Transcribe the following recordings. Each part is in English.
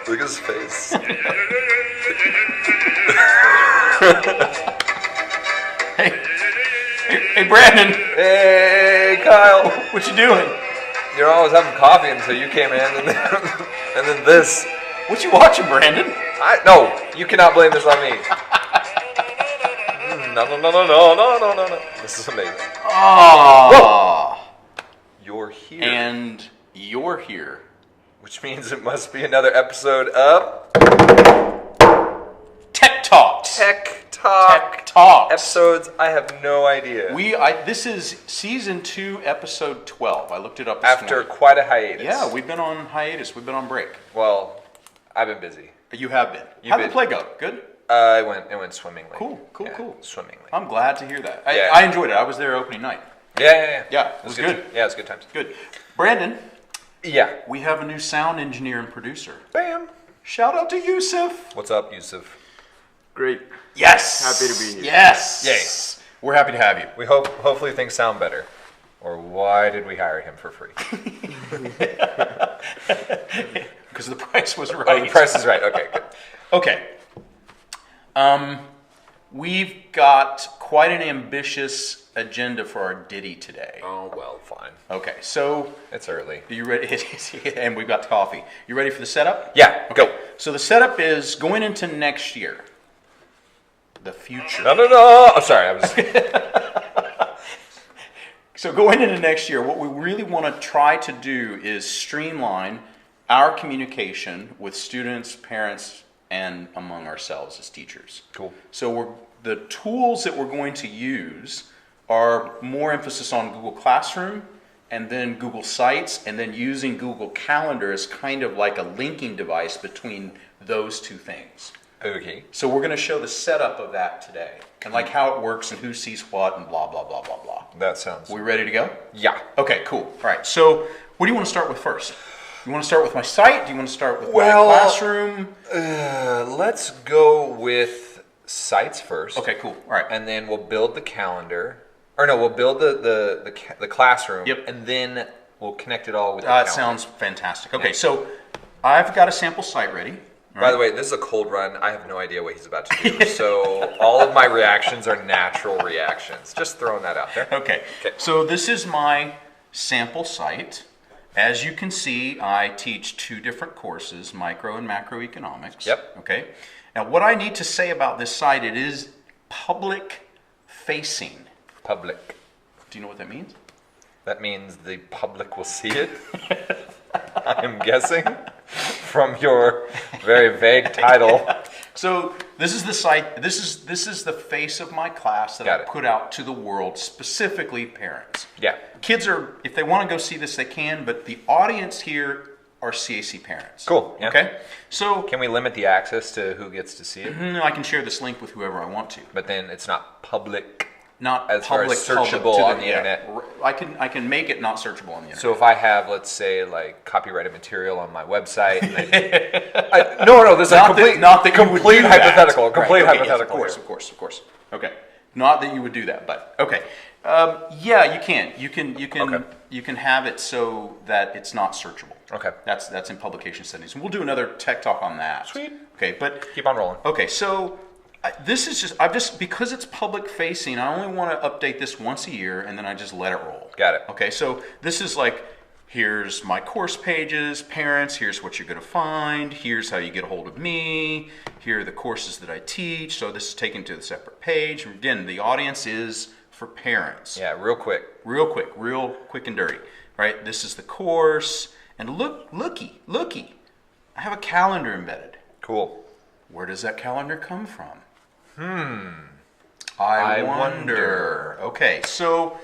Look at his face. Hey, Brandon. Hey, Kyle. What you doing? You know, I was having coffee until you came in, and then this. What you watching, Brandon? No, you cannot blame this on me. No. This is amazing. Oh. You're here. And you're here. Which means it must be another episode of TekTalks. TekTalks. Episodes, I have no idea. This is season 2, episode 12. I looked it up this morning. Quite a hiatus. Yeah, we've been on hiatus. We've been on break. Well, I've been busy. You have been. How'd the play go? Good? It went swimmingly. Cool. Swimmingly. I'm glad to hear that. Yeah. I enjoyed it. I was there opening night. Yeah. Yeah, it was good. Yeah, it was good times. Good. Brandon. Yeah. We have a new sound engineer and producer. Bam. Shout out to Yusuf. What's up, Yusuf? Great. Yes. Happy to be here. Yes. Yay. We're happy to have you. We hopefully things sound better. Or why did we hire him for free? Because the price was right. Oh, the price is right. Okay, good. Okay. We've got quite an ambitious agenda for our ditty today. Oh, well, fine. Okay, so... It's early. Are you ready? And we've got coffee. You ready for the setup? Yeah, okay. Go. So the setup is going into next year. The future. No. I'm sorry, I was... So going into next year, what we really want to try to do is streamline our communication with students, parents, and among ourselves as teachers. Cool. So the tools that we're going to use are more emphasis on Google Classroom and then Google Sites, and then using Google Calendar as kind of like a linking device between those two things. Okay. So we're going to show the setup of that today, and like how it works and who sees what and blah, blah, blah, blah, blah. That sounds... We ready to go? Yeah. Okay, cool. All right, so what do you want to start with first? You want to start with my site? Do you want to start with my classroom? Let's go with sites first. Okay, cool. All right. And then we'll build the calendar. Or no, we'll build the classroom. Yep. And then we'll connect it all with the calendar. That sounds fantastic. Okay, so I've got a sample site ready. By the way, this is a cold run. I have no idea what he's about to do. So all of my reactions are natural reactions. Just throwing that out there. Okay. So this is my sample site. As you can see, I teach 2 different courses, micro and macroeconomics. Yep. Okay. Now, what I need to say about this site, it is public facing. Public. Do you know what that means? That means the public will see it. I'm guessing from your very vague title. So this is the site. This is the face of my class that I put out to the world, specifically parents. Yeah. Kids are, if they want to go see this, they can. But the audience here are CAC parents. Cool. Yeah. Okay. So can we limit the access to who gets to see it? I can share this link with whoever I want to. But then it's not public. Not as public, far as searchable on the internet. I can make it not searchable on the internet. So if I have, let's say, like copyrighted material on my website, no, this is a complete hypothetical. Complete hypothetical. Yes, of course. Okay, not that you would do that, but okay. Yeah, you can. You can have it so that it's not searchable. Okay. That's in publication settings, and we'll do another tech talk on that. Sweet. Okay, but keep on rolling. Okay, so. This is just because it's public facing, I only want to update this once a year and then I just let it roll. Got it. Okay, so this is like, here's my course pages, parents, here's what you're going to find, here's how you get a hold of me, here are the courses that I teach, so this is taken to a separate page. Again, the audience is for parents. Yeah, real quick and dirty, right? This is the course, and looky, I have a calendar embedded. Cool. Where does that calendar come from? I wonder. Okay, so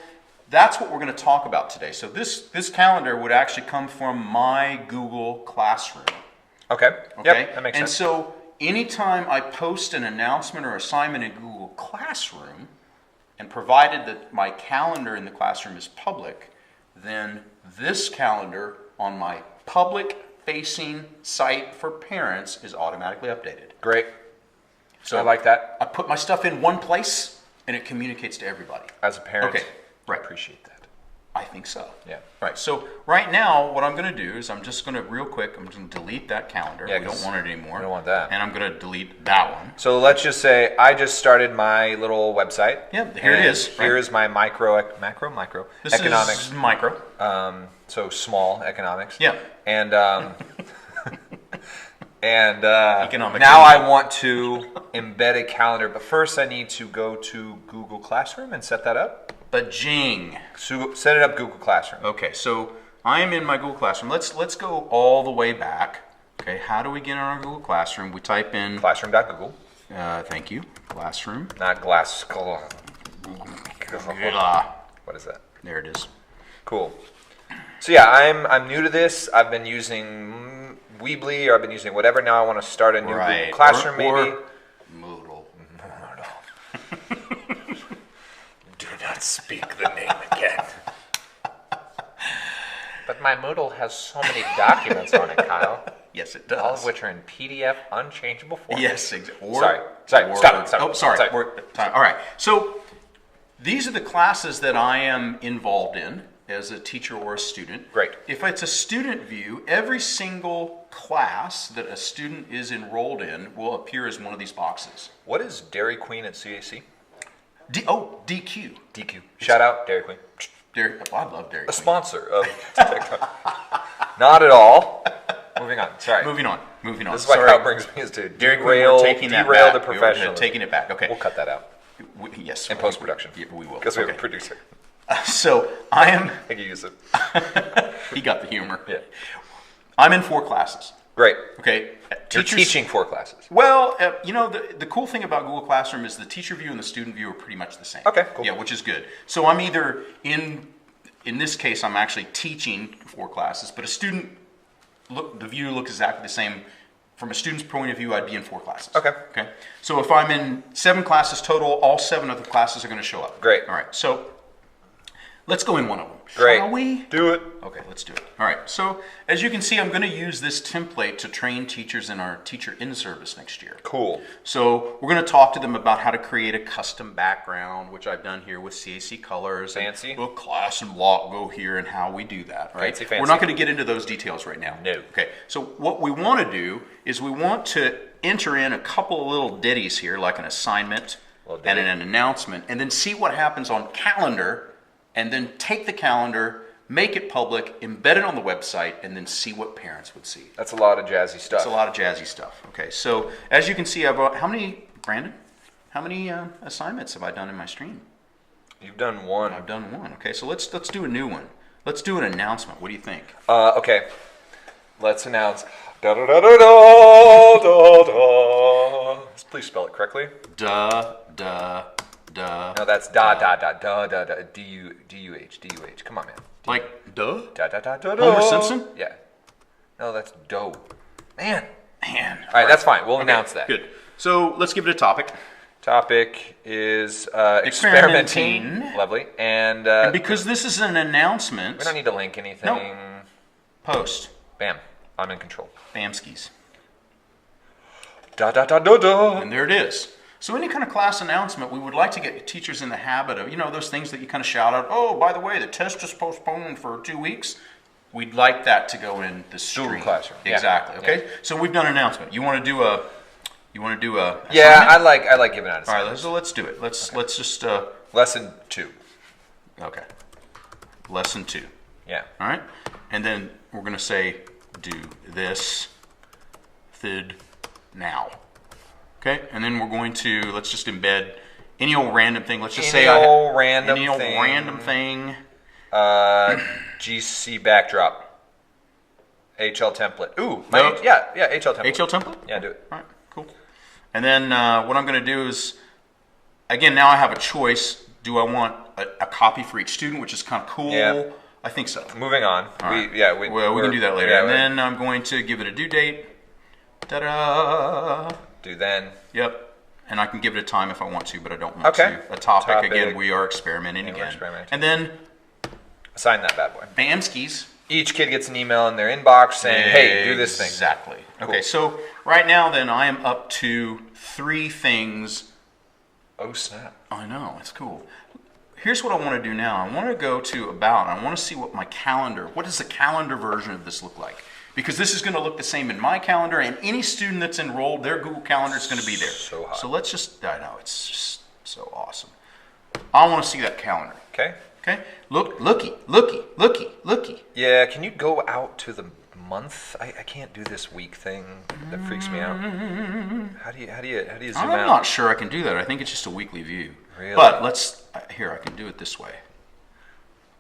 that's what we're going to talk about today. So this calendar would actually come from my Google Classroom. Okay. Yep, that makes sense. And so anytime I post an announcement or assignment in Google Classroom, and provided that my calendar in the classroom is public, then this calendar on my public-facing site for parents is automatically updated. Great. So I like that. I put my stuff in one place, and it communicates to everybody. As a parent, okay, right. I appreciate that. I think so. Yeah. Right. So right now, what I'm going to do is I'm just going to real quick. I'm just going to delete that calendar. Yeah, we don't want it anymore. We don't want that. And I'm going to delete that one. So let's just say I just started my little website. Yeah. Here it is. Here is my macro This economics. is micro. So small economics. Yeah. And Economic now economic. I want to embed a calendar, but first I need to go to Google Classroom and set that up. Bajing. So set it up Google Classroom. Okay, so I am in my Google Classroom. Let's go all the way back. Okay, how do we get in our Google Classroom? We type in Classroom.google. thank you. Classroom. Not glass. Ah, What is that? there it is. Cool. So yeah, I'm new to this. I've been using Weebly, or I've been using whatever. Now I want to start a new Google Classroom, maybe. Moodle. Do not speak the name again. But my Moodle has so many documents on it, Kyle. Yes, it does. All of which are in PDF, unchangeable format. Yes, exactly. Sorry. Stop. Oh, sorry. All right. So these are the classes that I am involved in as a teacher or a student. Great. If it's a student view, every single class that a student is enrolled in will appear as one of these boxes. What is Dairy Queen at CAC? DQ. DQ. Shout out Dairy Queen. I love Dairy Queen. A sponsor of TekTalks. Not at all. Moving on. Sorry. Moving on. This is what Kyle brings me is to derail the professional. Taking it back. Okay. We'll cut that out. Yes. In post-production. Yeah, we will. Because we have a producer. So I am... I can use it. He got the humor. Yeah. I'm in 4 classes. Great. Okay. You're teaching 4 classes. Well, the cool thing about Google Classroom is the teacher view and the student view are pretty much the same. Okay, cool. Yeah, which is good. So I'm either in this case, I'm actually teaching 4 classes, but the view looks exactly the same. From a student's point of view, I'd be in 4 classes. Okay. Okay. So if I'm in 7 classes total, all 7 of the classes are going to show up. Great. All right. So let's go in one of them. Great. Shall we? Do it. Okay, let's do it. All right, so as you can see, I'm going to use this template to train teachers in our teacher in-service next year. Cool. So we're going to talk to them about how to create a custom background, which I've done here with CAC colors. Fancy. And class and block go here and how we do that, right? Fancy. We're not going to get into those details right now. No. Okay, so what we want to do is we want to enter in a couple of little ditties here, like an assignment and an announcement, and then see what happens on calendar, and then take the calendar, make it public, embed it on the website, and then see what parents would see. That's a lot of jazzy stuff. It's a lot of jazzy stuff. Okay, so as you can see, how many assignments have I done in my stream? You've done 1. I've done 1. Okay, so let's do a new one. Let's do an announcement. What do you think? Okay. Let's announce. Da da da da da da da. Please spell it correctly. Duh. No, that's da D-U-H. Come on, man. Like duh? Da da da da da. Homer Simpson? Yeah. No, that's dough. Man. All right, that's fine. We'll announce that. Good. So let's give it a topic. Topic is experimenting. Lovely. And because this is an announcement. we don't need to link anything. No. Post. Bam. I'm in control. Bamskis. Da da da da da. And there it is. So any kind of class announcement, we would like to get teachers in the habit of, those things that you kind of shout out, oh, by the way, the test is postponed for 2 weeks. We'd like that to go in the stream. Google Classroom. Exactly. Yeah. Okay. So we've done an announcement. You want to do a Yeah, I like giving out assignment? All right, so let's do it. Let's just Lesson 2. Okay. Lesson 2. Yeah. All right. And then we're going to say do this now. Okay, and then we're going to, let's just embed any old random thing. Let's just say any old random thing. GC backdrop. HL template. Ooh, No. yeah, HL template. HL template? Yeah, do it. All right, cool. And then what I'm going to do is, again, now I have a choice. Do I want a copy for each student, which is kind of cool? Yeah. I think so. Moving on. All right. We can do that later. Yeah, and then I'm going to give it a due date. Ta-da! Do then. Yep. And I can give it a time if I want to, but I don't want Okay. to. A topic. Again, we are experimenting again. And then assign that bad boy. Bamskis. Each kid gets an email in their inbox saying, hey, do this thing. Exactly. Cool. Okay, so right now then I am up to 3 things. Oh, snap. I know, it's cool. here's what I want to do now. I want to go to About. I want to see what my calendar, what does the calendar version of this look like? Because this is going to look the same in my calendar, and any student that's enrolled, their Google Calendar is going to be there. So hot. So let's just, I know, it's just so awesome. I want to see that calendar. Okay. Okay? Looky. Yeah, can you go out to the month? I can't do this week thing. That freaks me out. How do you zoom out? I'm not sure I can do that. I think it's just a weekly view. Really? But let's, here, I can do it this way.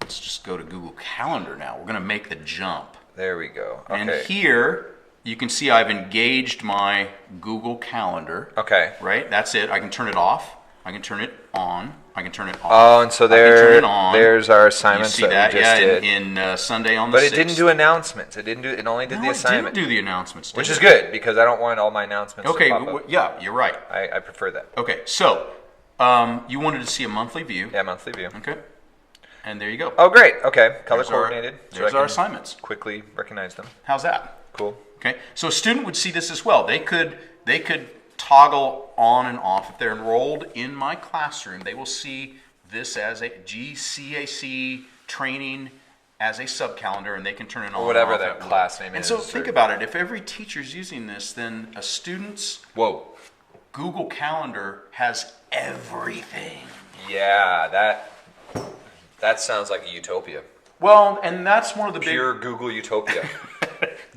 Let's just go to Google Calendar now. We're going to make the jump. There we go. Okay. And here, you can see I've engaged my Google Calendar. Okay. Right? That's it. I can turn it off. I can turn it on. I can turn it off. Oh, and so there's our assignments you see that? we just did. In Sunday on the 6th. But it didn't do announcements. It only did the assignment. It didn't do the announcements, which is good, because I don't want all my announcements to pop up. Yeah, you're right. I prefer that. Okay, so you wanted to see a monthly view. Yeah, monthly view. Okay. And there you go. Oh, great. Okay. Color coordinated. There's our assignments. Quickly recognize them. How's that? Cool. Okay. So a student would see this as well. They could toggle on and off. If they're enrolled in my classroom, they will see this as a GCAC training as a sub-calendar, and they can turn it on or whatever and off that class name is. And so think about it. If every teacher's using this, then a student's Google Calendar has everything. Yeah, that sounds like a utopia. Well, and that's one of the pure Google utopia.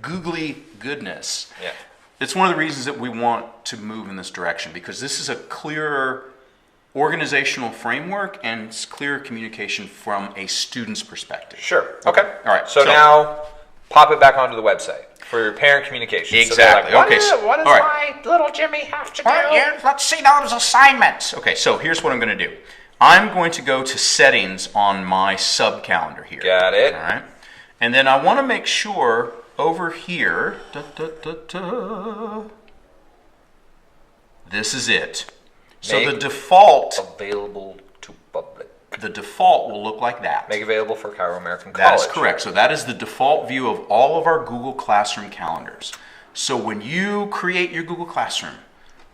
Googly goodness. Yeah. It's one of the reasons that we want to move in this direction, because this is a clearer organizational framework and it's clearer communication from a student's perspective. Sure. Okay. All right. So now pop it back onto the website for your parent communication. Exactly. So like, what does my little Jimmy have to do? Yeah, let's see those assignments. Okay, so here's what I'm going to do. I'm going to go to settings on my sub-calendar here. Got it. All right. And then I want to make sure over here, this is it. So the default available to public. The default will look like that. Make available for Cairo American College. That is correct. So that is the default view of all of our Google Classroom calendars. So when you create your Google Classroom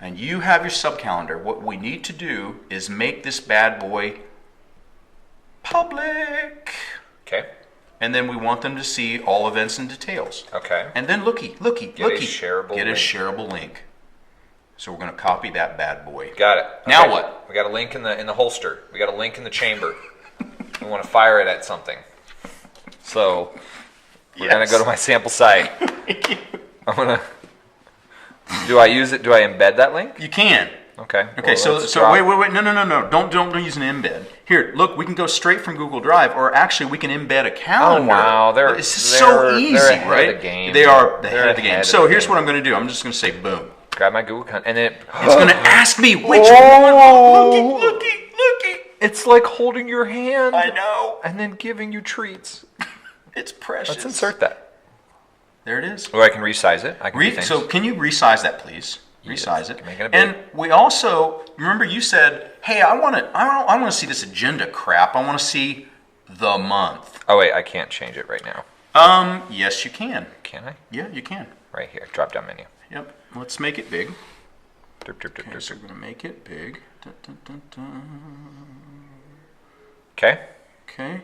and you have your sub-calendar, what we need to do is make this bad boy public. Okay. And then we want them to see all events and details. Okay. And then looky. Get a shareable link. So we're going to copy that bad boy. Got it. Now what? We got a link in the holster. We got a link in the chamber. We want to fire it at something. So we're going to go to my sample site. I'm going to. Do I use it? Do I embed that link? You can. Okay. Okay. Well, so wait. No. Don't use an embed. Here, look. We can go straight from Google Drive, or actually, we can embed a calendar. Oh wow, it's so easy, right? Of the game. They are ahead of the game. So here's what I'm going to do. I'm just going to say boom. Grab my Google account, and then it's going to ask me which one. Looky. It's like holding your hand. I know. And then giving you treats. It's precious. Let's insert that. There it is. Or I can resize it. So can you resize that, please? Resize it. Make it and we also remember you said, "Hey, I want to see this agenda crap. I want to see the month." Oh wait, I can't change it right now. Yes, you can. Can I? Yeah, you can. Right here, drop down menu. Yep. Let's make it big. So we're going to make it big. Okay. Okay.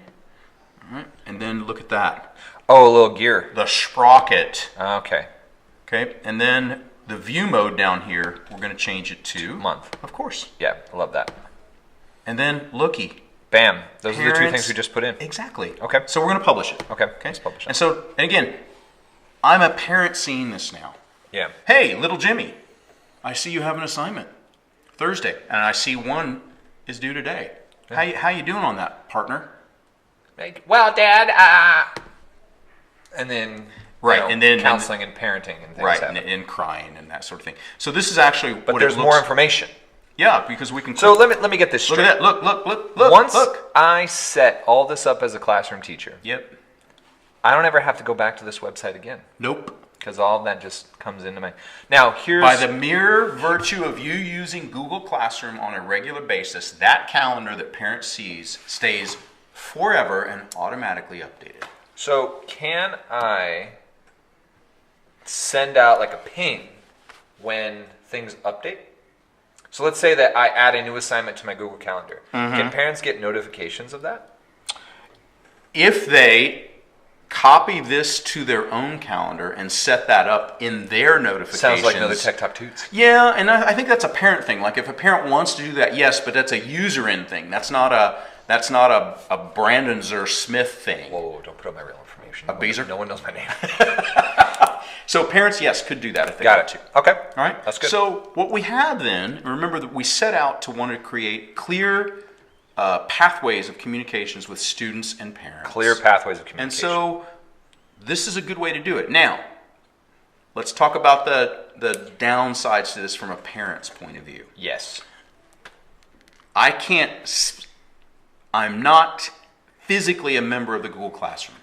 All right. And then look at that. Oh, a little gear. The sprocket. Okay. Okay. And then the view mode down here, we're going to change it to month. Of course. Yeah, I love that. And then looky. Bam. Those are the two things we just put in. Exactly. Okay. So we're going to publish it. Okay. Let's publish it. And again, I'm a parent seeing this now. Yeah. Hey, little Jimmy, I see you have an assignment Thursday, and I see one is due today. Yeah. How you doing on that, partner? Well, Dad, and then and then counseling and parenting and things and crying and that sort of thing. So this is actually but there's more information. Yeah, because we can. So let me get this straight. Look at that! Look! Once I set all this up as a classroom teacher, yep, I don't ever have to go back to this website again. Nope. Because all of that just comes into my... Now, here's... By the mere virtue of you using Google Classroom on a regular basis, that calendar that parent sees stays forever and automatically updated. So, can I send out like a ping when things update? So let's say that I add a new assignment to my Google Calendar. Can parents get notifications of that? If they copy this to their own calendar and set that up in their notifications. Sounds like another Tech Talk Toots. Yeah, and I think that's a parent thing. Like if a parent wants to do that, yes, but that's a user end thing. That's not a Brandon Zer Smith thing. Whoa, don't put up my real information. Beezer? No one knows my name. So parents, yes, could do that if they Got want it. to. Okay. All right? That's good. So what we have then, remember that we set out to want to create clear pathways of communications with students and parents. Clear pathways of communication. And so this is a good way to do it. Now, let's talk about the downsides to this from a parent's point of view. Yes. I'm not physically a member of the Google Classroom.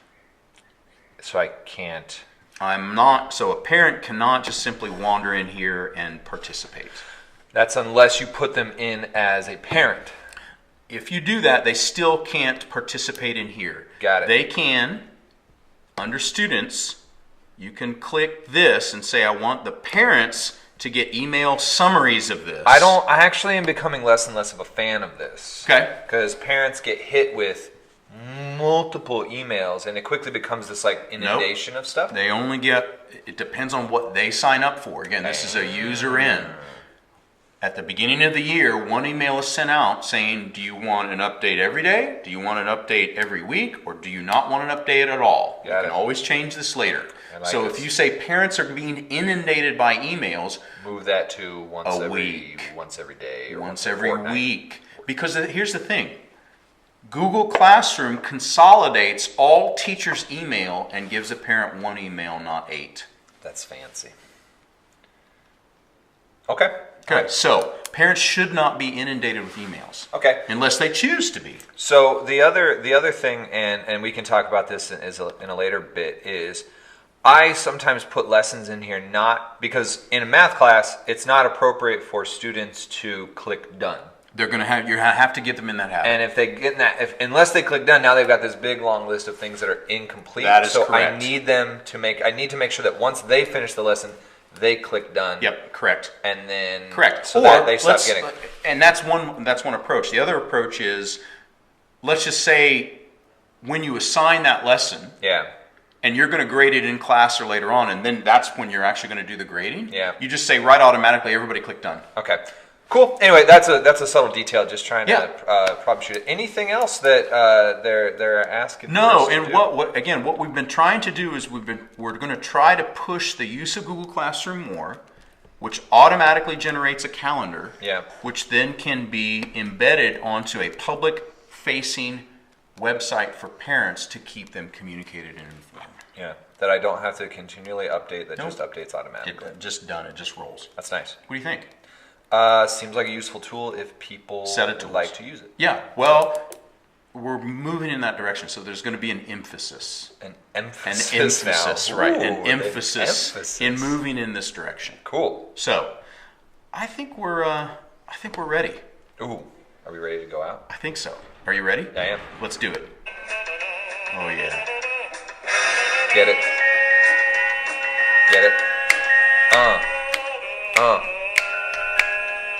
So I can't. So a parent cannot just simply wander in here and participate. That's unless you put them in as a parent. If you do that, they still can't participate in here. Got it. They can, under students, you can click this and say, I want the parents to get email summaries of this. I actually am becoming less and less of a fan of this. Okay. Because parents get hit with multiple emails and it quickly becomes this like inundation of stuff. They only get, it depends on what they sign up for. Again, this is a user in. At the beginning of the year, one email is sent out saying, do you want an update every day? Do you want an update every week? Or do you not want an update at all? You can always change this later. So if you say parents are being inundated by emails, move that to once every day, or once every week. Because here's the thing. Google Classroom consolidates all teachers' email and gives a parent one email, not 8. That's fancy. Okay. Okay, so parents should not be inundated with emails. Okay. Unless they choose to be. So the other thing, and we can talk about this in a later bit, is I sometimes put lessons in here not because in a math class it's not appropriate for students to click done. They're going to have to get them in that habit. And if they get in that, unless they click done, now they've got this big long list of things that are incomplete. That is so correct. I need to make sure that once they finish the lesson, they click done. Yep, correct. And then correct. So that they stop getting. And that's one approach. The other approach is, let's just say, when you assign that lesson. Yeah. And you're going to grade it in class or later on, and then that's when you're actually going to do the grading. Yeah. You just say right automatically, everybody click done. Okay. Cool. Anyway, that's a subtle detail. Just trying to troubleshoot it. Anything else that they're asking? No. And what we've been trying to do is we're going to try to push the use of Google Classroom more, which automatically generates a calendar. Yeah. Which then can be embedded onto a public-facing website for parents to keep them communicated and informed. Yeah. That I don't have to continually update. That just updates automatically. Just done. It just rolls. That's nice. What do you think? Seems like a useful tool if people would like to use it. Yeah, well, we're moving in that direction, so there's going to be an emphasis. An emphasis now. Right? Ooh, an emphasis in moving in this direction. Cool. So, I think we're ready. Ooh, are we ready to go out? I think so. Are you ready? I am. Let's do it. Oh yeah. Get it. Get it.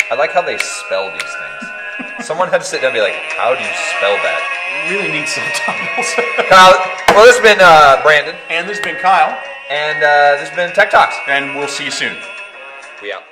I like how they spell these things. Someone had to sit down and be like, how do you spell that? We really need subtitles. Kyle, well, this has been Brandon. And this has been Kyle. And this has been Tech Talks. And we'll see you soon. We out.